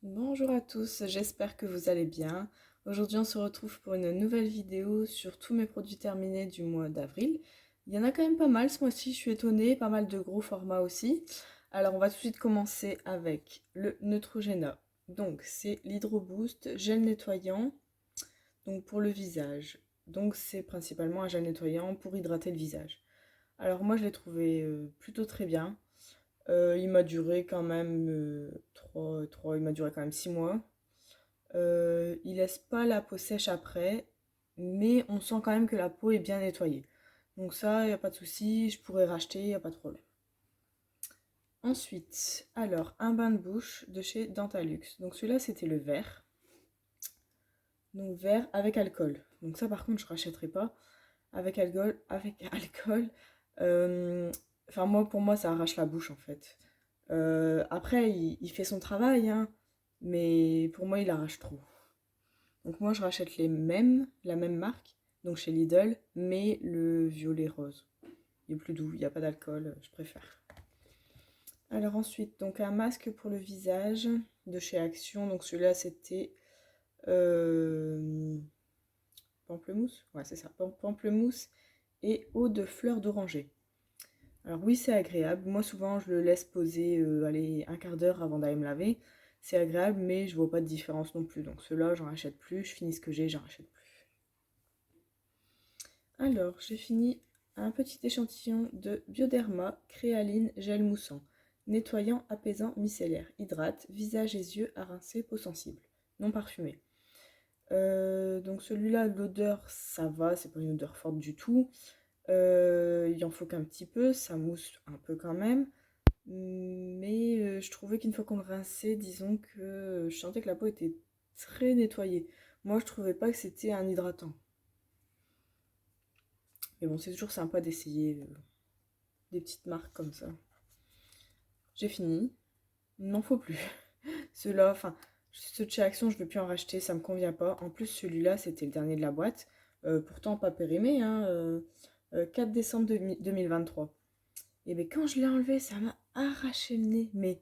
Bonjour à tous, j'espère que vous allez bien. Aujourd'hui on se retrouve pour une nouvelle vidéo sur tous mes produits terminés du mois d'avril. Il y en a quand même pas mal ce mois-ci, je suis étonnée, pas mal de gros formats aussi. Alors on va tout de suite commencer avec le Neutrogena. Donc c'est l'Hydro Boost gel nettoyant donc pour le visage. Donc c'est principalement un gel nettoyant pour hydrater le visage. Alors moi je l'ai trouvé plutôt très bien. Il m'a duré quand même il m'a duré quand même 6 mois. Il laisse pas la peau sèche après, mais on sent quand même que la peau est bien nettoyée. Donc ça, il n'y a pas de souci, je pourrais racheter, il n'y a pas de problème. Ensuite, alors, un bain de bouche de chez Dentalux. Donc celui-là, c'était le vert. Donc vert avec alcool. Donc ça, par contre, je rachèterai pas. Avec alcool, avec alcool. euh, Enfin, moi, pour moi, ça arrache la bouche, en fait. Après, il fait son travail, hein, mais pour moi, il arrache trop. Donc moi je rachète la même marque, donc chez Lidl, mais le violet rose. Il est plus doux, il n'y a pas d'alcool, je préfère. Alors ensuite, donc un masque pour le visage de chez Action. Donc celui-là c'était euh, pamplemousse. Ouais c'est ça, pamplemousse et eau de fleurs d'oranger. Alors oui c'est agréable. Moi souvent je le laisse poser allez, un quart d'heure avant d'aller me laver. C'est agréable mais je vois pas de différence non plus. Donc ceux-là j'en rachète plus, je finis ce que j'ai, j'en rachète plus. Alors, j'ai fini un petit échantillon de Bioderma Créaline Gel Moussant. Nettoyant, apaisant, micellaire. Hydrate, visage et yeux à rincer, peau sensible. Non parfumé. Donc celui-là, l'odeur, ça va, c'est pas une odeur forte du tout. Il en faut qu'un petit peu, ça mousse un peu quand même. Mais je trouvais qu'une fois qu'on le rinçait, disons que je sentais que la peau était très nettoyée. Moi, je trouvais pas que c'était un hydratant. Mais bon, c'est toujours sympa d'essayer des petites marques comme ça. J'ai fini. Il n'en faut plus. Ceux-là, enfin, ceux de chez Action, je ne veux plus en racheter, ça me convient pas. En plus, celui-là, c'était le dernier de la boîte. Pourtant, pas périmé, hein. 4 décembre 2023. Et bien, quand je l'ai enlevé, ça m'a arraché le nez.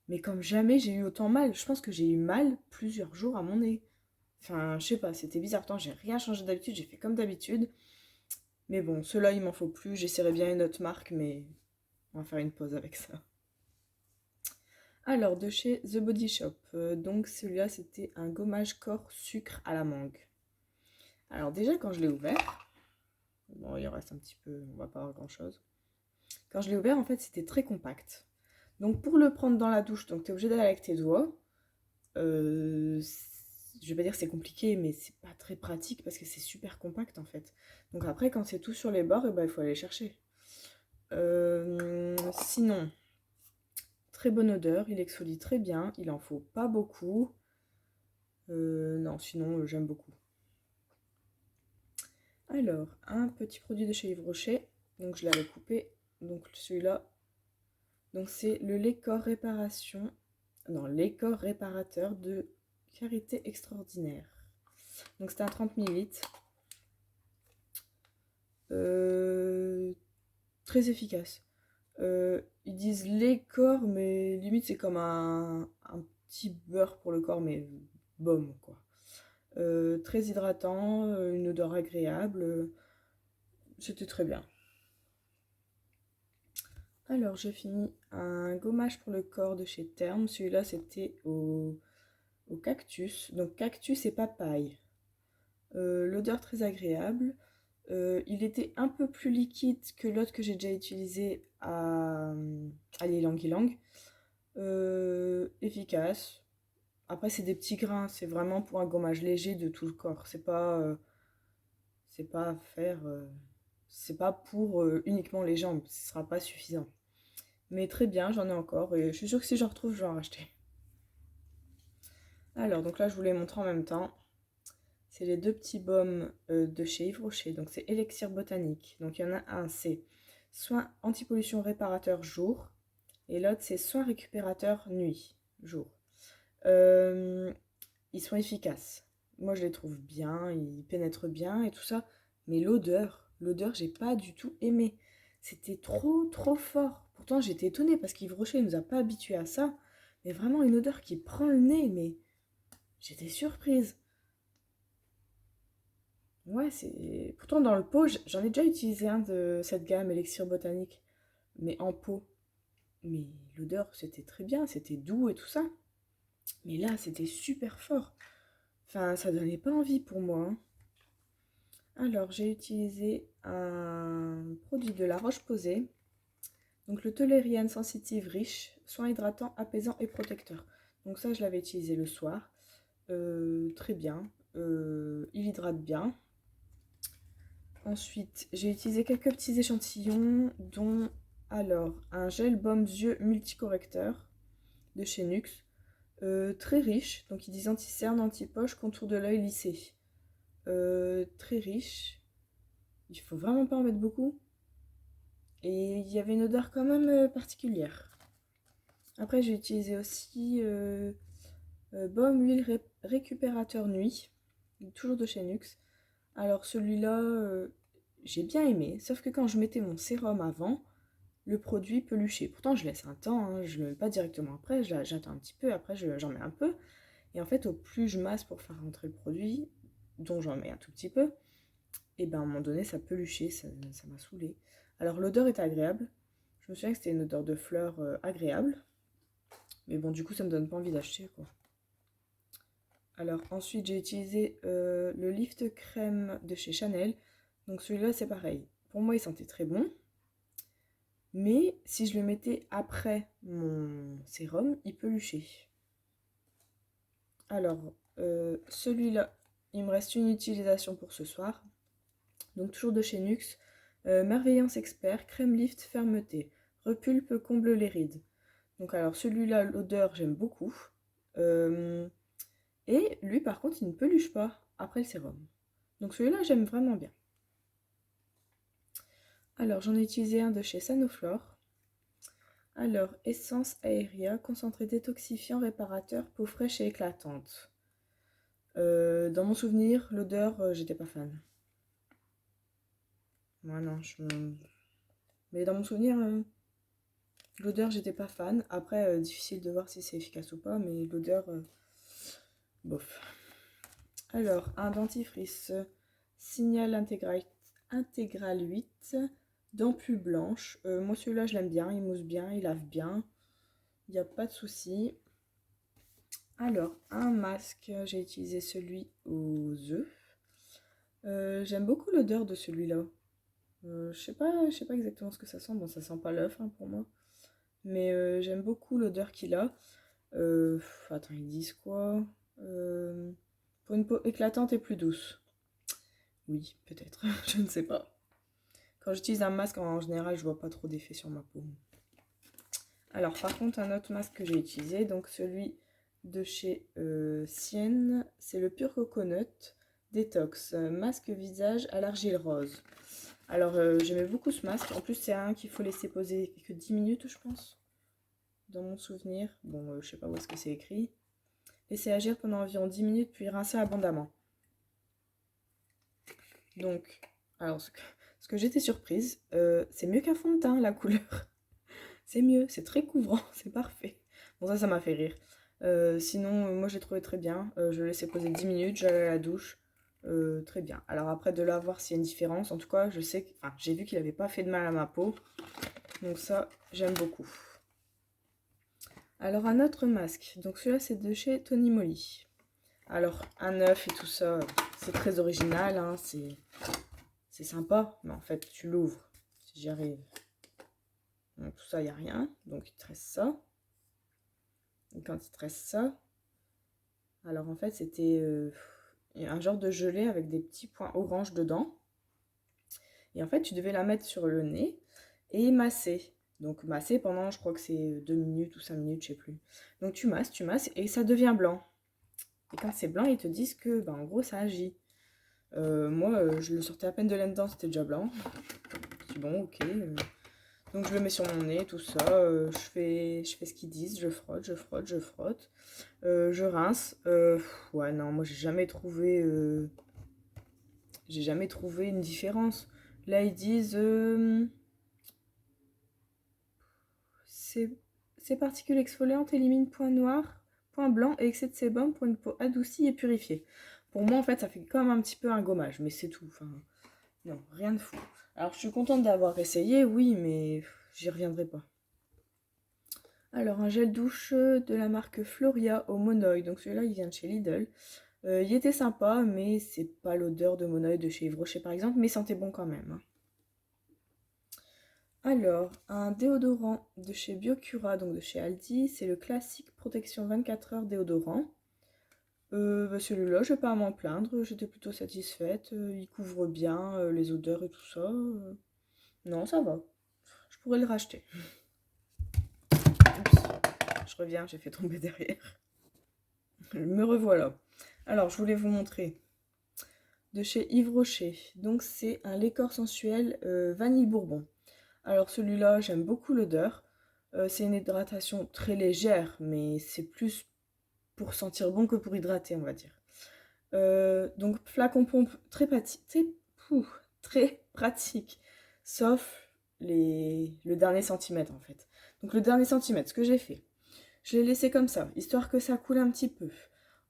Mais comme jamais, j'ai eu autant mal. Je pense que j'ai eu mal plusieurs jours à mon nez. Enfin, je sais pas, c'était bizarre. Pourtant, j'ai rien changé d'habitude, j'ai fait comme d'habitude. Mais bon, ceux-là, il m'en faut plus. J'essaierai bien une autre marque, mais on va faire une pause avec ça. Alors, de chez The Body Shop. Donc, celui-là, c'était un gommage corps sucre à la mangue. Alors, déjà, quand je l'ai ouvert, bon, il en reste un petit peu, on va pas avoir grand-chose. Quand je l'ai ouvert, en fait, c'était très compact. Donc, pour le prendre dans la douche, donc tu es obligé d'aller avec tes doigts. Je vais pas dire que c'est compliqué, mais c'est pas très pratique parce que c'est super compact, en fait. Donc, après, quand c'est tout sur les bords, eh ben, il faut aller chercher. Sinon, très bonne odeur, il exfolie très bien, il en faut pas beaucoup. Non, sinon, j'aime beaucoup. Alors, un petit produit de chez Yves Rocher. Donc, je l'avais coupé. Donc, celui-là. Donc, c'est le lait corps réparation. Non, lait corps réparateur de Karité Extraordinaire. Donc, c'est un 30 millilitres. Très efficace. Ils disent lait corps, mais limite, c'est comme un petit beurre pour le corps, mais baume, quoi. Très hydratant, une odeur agréable. C'était très bien. Alors, j'ai fini un gommage pour le corps de chez Terme. Celui-là, c'était au cactus. Donc, cactus et papaye. L'odeur très agréable. Il était un peu plus liquide que l'autre que j'ai déjà utilisé à l'ylang ylang. Efficace. Après, c'est des petits grains. C'est vraiment pour un gommage léger de tout le corps. C'est pas à faire. C'est pas pour uniquement les jambes. Ce sera pas suffisant. Mais très bien, j'en ai encore et je suis sûre que si j'en retrouve, je vais en racheter. Alors, donc là, je vous les montre en même temps. C'est les deux petits baumes de chez Yves Rocher. Donc, c'est Élixir Botanique. Donc, il y en a un, c'est soin anti-pollution réparateur jour. Et l'autre, c'est soin récupérateur nuit, jour. Euh, Ils sont efficaces. Moi, je les trouve bien, ils pénètrent bien et tout ça. Mais l'odeur, j'ai pas du tout aimé. C'était trop, trop fort. Pourtant, j'étais étonnée parce qu'Yves Rocher ne nous a pas habitués à ça. Et vraiment une odeur qui prend le nez, mais j'étais surprise. Ouais, c'est... Pourtant dans le pot, j'en ai déjà utilisé un de cette gamme Elixir Botanique, mais en pot. Mais l'odeur, c'était très bien, c'était doux et tout ça. Mais là, c'était super fort. Enfin, ça donnait pas envie pour moi, hein. Alors, j'ai utilisé un produit de La Roche-Posay. Donc, le Toleriane Sensitive Riche, soin hydratant, apaisant et protecteur. Donc ça, je l'avais utilisé le soir. Très bien. Il hydrate bien. Ensuite, j'ai utilisé quelques petits échantillons, dont alors un gel baume yeux multicorrecteur de chez NUX. Très riche, donc ils disent anti-cerne, anti-poche, contour de l'œil lissé. Très riche. Il faut vraiment pas en mettre beaucoup. Et il y avait une odeur quand même particulière. Après, j'ai utilisé aussi baume huile récupérateur nuit, toujours de chez NUX. Alors celui-là, j'ai bien aimé, sauf que quand je mettais mon sérum avant, le produit peluchait. Pourtant, je laisse un temps, hein, je ne le mets pas directement après, j'attends un petit peu, après j'en mets un peu. Et en fait, au plus je masse pour faire rentrer le produit, dont j'en mets un tout petit peu, et ben à un moment donné, ça peluchait, ça m'a saoulée. Alors l'odeur est agréable. Je me souviens que c'était une odeur de fleurs agréable. Mais bon, du coup, ça me donne pas envie d'acheter, quoi. Alors ensuite, j'ai utilisé le Lift Crème de chez Chanel. Donc celui-là, c'est pareil. Pour moi, il sentait très bon. Mais si je le mettais après mon sérum, il peluchait. Alors, celui-là, il me reste une utilisation pour ce soir. Donc toujours de chez NUX. Merveillance Expert, crème lift fermeté. Repulpe comble les rides. Donc alors celui-là, l'odeur, j'aime beaucoup. Et lui, par contre, il ne peluche pas après le sérum. Donc celui-là, j'aime vraiment bien. Alors, j'en ai utilisé un de chez Sanoflore. Alors, essence aéria, concentré détoxifiant, réparateur, peau fraîche et éclatante. Dans mon souvenir, l'odeur, j'étais pas fan. Moi, non, mais dans mon souvenir, l'odeur, j'étais pas fan. Après, difficile de voir si c'est efficace ou pas, mais l'odeur, bof. Alors, un dentifrice Signal Intégral 8, dents plus blanches. Moi, celui-là, je l'aime bien, il mousse bien, il lave bien. Il n'y a pas de souci. Alors, un masque, j'ai utilisé celui aux œufs. J'aime beaucoup l'odeur de celui-là. Je sais pas exactement ce que ça sent. Bon, ça sent pas l'œuf hein, pour moi. Mais j'aime beaucoup l'odeur qu'il a. Attends, ils disent quoi? Pour une peau éclatante et plus douce. Oui, peut-être. Je ne sais pas. Quand j'utilise un masque, en général, je vois pas trop d'effet sur ma peau. Alors, par contre, un autre masque que j'ai utilisé, donc celui de chez Sienne, c'est le Pure Coconut Détox, masque visage à l'argile rose. Alors, j'aimais beaucoup ce masque. En plus, c'est un qu'il faut laisser poser que 10 minutes, je pense, dans mon souvenir. Bon, je sais pas où est-ce que c'est écrit. Laisser agir pendant environ 10 minutes, puis rincer abondamment. Donc, alors, ce que j'étais surprise, c'est mieux qu'un fond de teint, la couleur. C'est mieux, c'est très couvrant, c'est parfait. Bon, ça m'a fait rire. Sinon, moi, j'ai trouvé très bien. Je le laissais poser 10 minutes, j'allais à la douche. Très bien. Alors après, de là, voir s'il y a une différence. En tout cas, je sais que... Enfin, j'ai vu qu'il n'avait pas fait de mal à ma peau. Donc ça, j'aime beaucoup. Alors, un autre masque. Donc celui-là, c'est de chez Tony Moly. Alors, un œuf et tout ça, c'est très original, hein, c'est sympa. Mais en fait, tu l'ouvres, si j'y arrive. Donc tout ça, il n'y a rien. Donc il te reste ça. Et quand il te reste ça, alors en fait, c'était un genre de gelée avec des petits points orange dedans. Et en fait, tu devais la mettre sur le nez et masser. Donc masser pendant, je crois que c'est 2 minutes ou 5 minutes, je sais plus. Donc tu masses et ça devient blanc. Et quand c'est blanc, ils te disent que, bah, en gros, ça agit. Moi, je le sortais à peine de là-dedans, c'était déjà blanc. Je dis bon, ok. Donc je le mets sur mon nez, tout ça. Je fais ce qu'ils disent, je frotte, je frotte, je frotte. Je rince. Ouais, non, moi j'ai jamais trouvé une différence. Là, ils disent ces particules exfoliantes éliminent points noirs, points blancs et excès de sébum pour une peau adoucie et purifiée. Pour moi, en fait, ça fait comme un petit peu un gommage, mais c'est tout. Enfin, non, rien de fou. Alors, je suis contente d'avoir essayé, oui, mais j'y reviendrai pas. Alors, un gel douche de la marque Floria au Monoï. Donc, celui-là, il vient de chez Lidl. Il était sympa, mais c'est pas l'odeur de Monoï de chez Yves Rocher, par exemple, mais il sentait bon quand même. Alors, un déodorant de chez Biocura, donc de chez Aldi, c'est le classique protection 24 heures déodorant. Celui-là, je vais pas à m'en plaindre, j'étais plutôt satisfaite. Il couvre bien les odeurs et tout ça. Non, ça va. Je pourrais le racheter. Oups, je reviens, j'ai fait tomber derrière. Me revoilà. Alors, je voulais vous montrer de chez Yves Rocher. Donc, c'est un lait corps sensuel vanille bourbon. Alors, celui-là, j'aime beaucoup l'odeur. C'est une hydratation très légère, mais c'est plus pour sentir bon que pour hydrater, on va dire. Donc, flacon pompe très pratique, sauf le dernier centimètre en fait. Donc, le dernier centimètre, ce que j'ai fait, je l'ai laissé comme ça, histoire que ça coule un petit peu.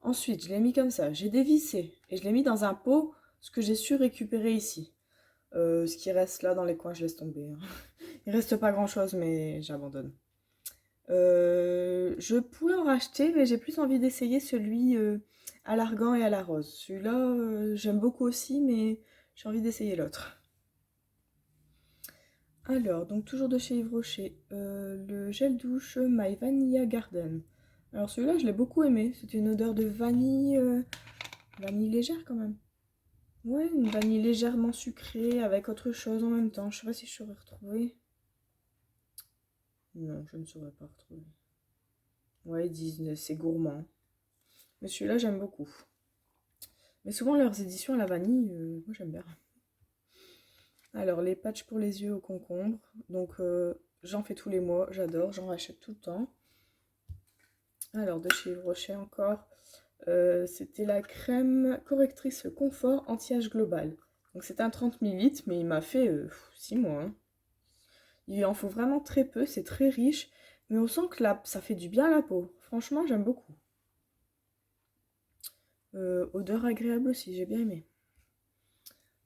Ensuite, je l'ai mis comme ça, j'ai dévissé et je l'ai mis dans un pot, ce que j'ai su récupérer ici. Ce qui reste là dans les coins, je laisse tomber. Hein. Il reste pas grand chose, mais j'abandonne. Je pourrais en racheter, mais j'ai plus envie d'essayer celui à l'argan et à la rose. Celui-là, j'aime beaucoup aussi, mais j'ai envie d'essayer l'autre. Alors, donc toujours de chez Yves Rocher, le gel douche My Vanilla Garden. Alors celui-là, je l'ai beaucoup aimé. C'était une odeur de vanille, vanille légère quand même. Ouais, une vanille légèrement sucrée avec autre chose en même temps. Je sais pas si je saurais retrouver. Non, je ne saurais pas retrouver. Ouais, ils disent c'est gourmand. Mais celui-là, j'aime beaucoup. Mais souvent, leurs éditions à la vanille, moi j'aime bien. Alors, les patchs pour les yeux au concombre. Donc, j'en fais tous les mois, j'adore, j'en rachète tout le temps. Alors, de chez Yves Rocher encore. C'était la crème correctrice confort anti-âge global. Donc, c'est un 30 ml, mais il m'a fait 6 mois. Hein. Il en faut vraiment très peu, c'est très riche. Mais on sent que ça fait du bien à la peau. Franchement, j'aime beaucoup. Odeur agréable aussi, j'ai bien aimé.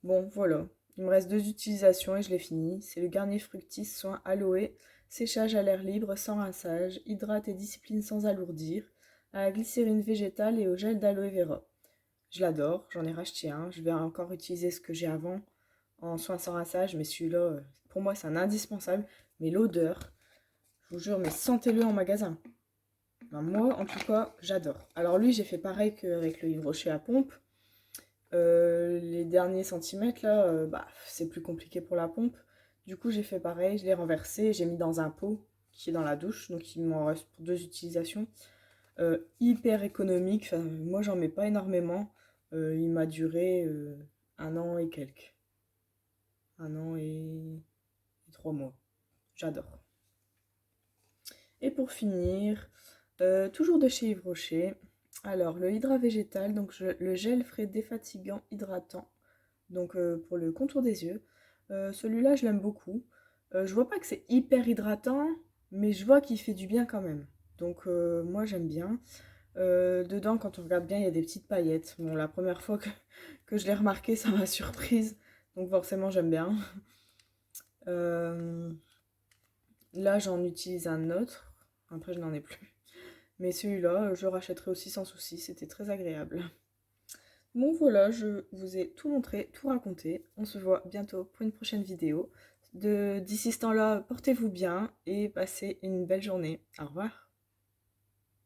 Bon, voilà. Il me reste 2 utilisations et je l'ai fini. C'est le Garnier Fructis Soin Aloe, séchage à l'air libre sans rinçage, hydrate et discipline sans alourdir, à la glycérine végétale et au gel d'aloe vera. Je l'adore, j'en ai racheté un. Je vais encore utiliser ce que j'ai avant en soin sans rinçage, mais celui-là, pour moi, c'est un indispensable. Mais l'odeur, je vous jure, mais sentez-le en magasin. Ben, moi, en tout cas, j'adore. Alors lui, j'ai fait pareil qu'avec le Yves Rocher à pompe. Les derniers centimètres, là, c'est plus compliqué pour la pompe. Du coup, j'ai fait pareil, je l'ai renversé, j'ai mis dans un pot qui est dans la douche, donc il m'en reste pour 2 utilisations. Hyper économique, enfin, moi j'en mets pas énormément. Il m'a duré 1 an et quelques. 1 an et 3 mois. J'adore. Et pour finir, toujours de chez Yves Rocher, alors le Hydra Végétal, donc le gel frais défatigant hydratant, donc pour le contour des yeux. Celui-là, je l'aime beaucoup. Je vois pas que c'est hyper hydratant, mais je vois qu'il fait du bien quand même. Donc moi, j'aime bien. Dedans, quand on regarde bien, il y a des petites paillettes. Bon, la première fois que je l'ai remarqué, ça m'a surprise. Donc forcément, j'aime bien. Là, j'en utilise un autre. Après, je n'en ai plus. Mais celui-là, je le rachèterai aussi sans souci. C'était très agréable. Bon voilà, je vous ai tout montré, tout raconté. On se voit bientôt pour une prochaine vidéo. D'ici ce temps-là, portez-vous bien et passez une belle journée. Au revoir.